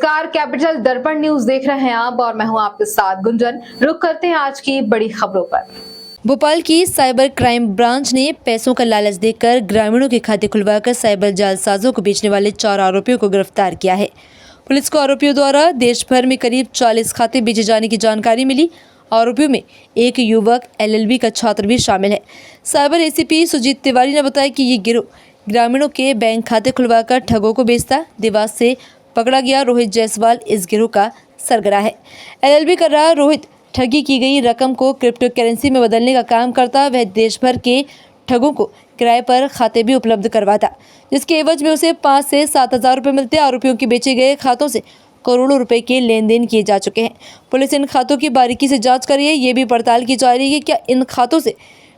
नमस्कार, कैपिटल दर्पण न्यूज देख रहे हैं आप और मैं हूं आपके साथ गुंजन। रुक करते हैं आज की बड़ी खबरों पर। भोपाल की साइबर क्राइम ब्रांच ने पैसों का लालच देकर ग्रामीणों के खाते खुलवाकर साइबर जालसाजों को बेचने वाले 4 आरोपियों को गिरफ्तार किया है। पुलिस को आरोपियों द्वारा देश भर में करीब 40 खाते बेचे जाने की जानकारी मिली। आरोपियों में एक युवक LLB का छात्र भी शामिल है। साइबर ACP सुजीत तिवारी ने बताया कि ये गिरोह ग्रामीणों के बैंक खाते खुलवाकर ठगों को बेचता। देवास से पकड़ा गया रोहित जायसवाल इस गिरोह का सरगना है। LLB कर रहा रोहित ठगी की गई रकम को क्रिप्टो करेंसी में बदलने का काम करता। वह देश भर के ठगों को किराए पर खाते भी उपलब्ध करवाता, जिसके एवज में उसे 5 से 7 हज़ार रुपये मिलते। आरोपियों के बेचे गए खातों से करोड़ों रुपए के लेन देन किए जा चुके हैं। पुलिस इन खातों की बारीकी से जांच कर रही है। ये भी पड़ताल की जा रही है कि क्या इन खातों से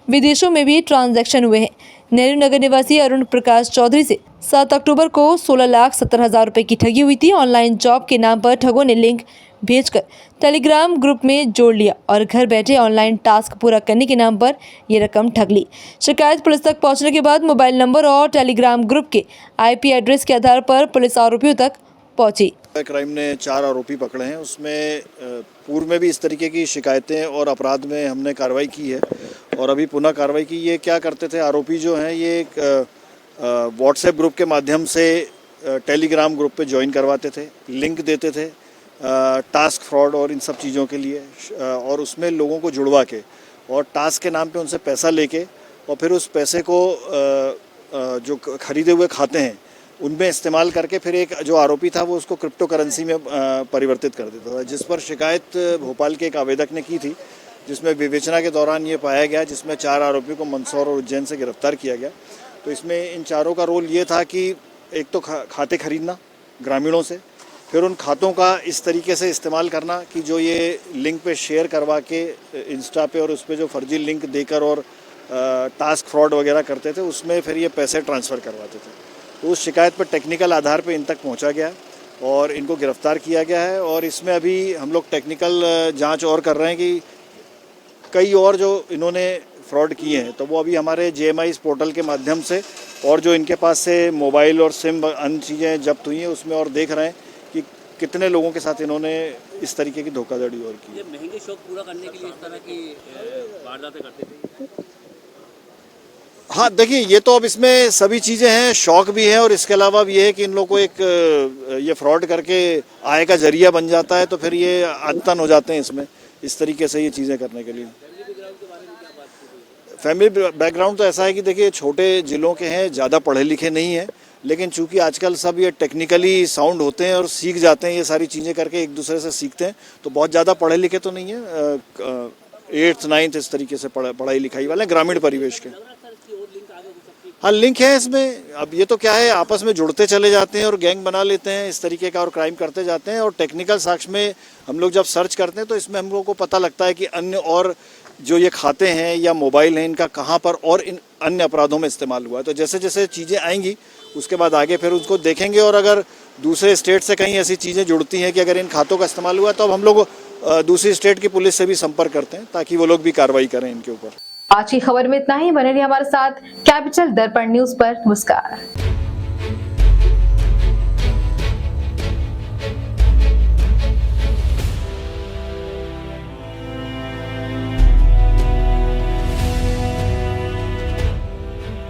विदेशों में भी ट्रांजैक्शन हुए हैं। नेहरू नगर निवासी अरुण प्रकाश चौधरी से 7 अक्टूबर को 16,70,000 रुपए की ठगी हुई थी। ऑनलाइन जॉब के नाम पर ठगों ने लिंक भेजकर टेलीग्राम ग्रुप में जोड़ लिया और घर बैठे ऑनलाइन टास्क पूरा करने के नाम पर ये रकम ठग ली। शिकायत पुलिस तक पहुंचने के बाद मोबाइल नंबर और टेलीग्राम ग्रुप के IP एड्रेस के आधार पर पुलिस आरोपियों तक पहुंची। क्राइम ने 4 आरोपी पकड़े हैं। उसमें पूर्व में भी इस तरीके की शिकायतें और अपराध में हमने कार्रवाई की है और अभी पुनः कार्रवाई की। ये क्या करते थे आरोपी जो हैं, ये एक व्हाट्सएप ग्रुप के माध्यम से टेलीग्राम ग्रुप पे ज्वाइन करवाते थे, लिंक देते थे टास्क फ्रॉड और इन सब चीज़ों के लिए, और उसमें लोगों को जुड़वा के और टास्क के नाम पे उनसे पैसा लेके और फिर उस पैसे को जो खरीदे हुए खाते हैं उनमें इस्तेमाल करके फिर एक जो आरोपी था वो उसको क्रिप्टो करेंसी में परिवर्तित कर देता था। जिस पर शिकायत भोपाल के एक आवेदक ने की थी, जिसमें विवेचना के दौरान ये पाया गया, जिसमें 4 आरोपियों को मंदसौर और उज्जैन से गिरफ्तार किया गया। तो इसमें इन चारों का रोल ये था कि एक तो खाते खरीदना ग्रामीणों से, फिर उन खातों का इस तरीके से इस्तेमाल करना कि जो ये लिंक पे शेयर करवा के इंस्टा पे और उस पर जो फर्जी लिंक देकर और टास्क फ्रॉड वगैरह करते थे, उसमें फिर ये पैसे ट्रांसफ़र करवाते थे। तो उस शिकायत पर टेक्निकल आधार पे इन तक पहुंचा गया और इनको गिरफ्तार किया गया है। और इसमें अभी हम लोग टेक्निकल जांच और कर रहे हैं कि कई और जो इन्होंने फ्रॉड किए हैं तो वो अभी हमारे JMI इस पोर्टल के माध्यम से और जो इनके पास से मोबाइल और सिम अन्य चीज़ें जब्त हुई हैं उसमें और देख रहे हैं कि कितने लोगों के साथ इन्होंने इस तरीके की धोखाधड़ी और की। ये महंगे शौक पूरा करने के लिए इस तरह की वारदातें करते थे। हाँ, देखिए ये तो अब इसमें सभी चीज़ें हैं, शौक भी है और इसके अलावा भी ये है कि इन लोगों को एक ये फ्रॉड करके आय का जरिया बन जाता है, तो फिर ये आदतन हो जाते हैं इसमें इस तरीके से ये चीज़ें करने के लिए। फैमिली बैकग्राउंड तो ऐसा है कि देखिए छोटे ज़िलों के हैं, ज़्यादा पढ़े लिखे नहीं हैं, लेकिन चूंकि आजकल सब ये टेक्निकली साउंड होते हैं और सीख जाते हैं, ये सारी चीज़ें करके एक दूसरे से सीखते हैं, तो बहुत ज़्यादा पढ़े लिखे तो नहीं है, 8th 9th इस तरीके से पढ़ाई लिखाई वाले ग्रामीण परिवेश के। हाँ, लिंक है इसमें। अब ये तो क्या है, आपस में जुड़ते चले जाते हैं और गैंग बना लेते हैं इस तरीके का और क्राइम करते जाते हैं। और टेक्निकल साक्ष्य में हम लोग जब सर्च करते हैं तो इसमें हम लोग को पता लगता है कि अन्य और जो ये खाते हैं या मोबाइल हैं इनका कहाँ पर और इन अन्य अपराधों में इस्तेमाल हुआ है। तो जैसे जैसे चीज़ें आएंगी उसके बाद आगे फिर उसको देखेंगे, और अगर दूसरे स्टेट से कहीं ऐसी चीज़ें जुड़ती हैं कि अगर इन खातों का इस्तेमाल हुआ तो अब हम लोग दूसरी स्टेट की पुलिस से भी संपर्क करते हैं ताकि वो लोग भी कार्रवाई करें इनके ऊपर। आज की खबर में इतना ही। बने रहिए हमारे साथ कैपिटल दर्पण न्यूज पर। नमस्कार।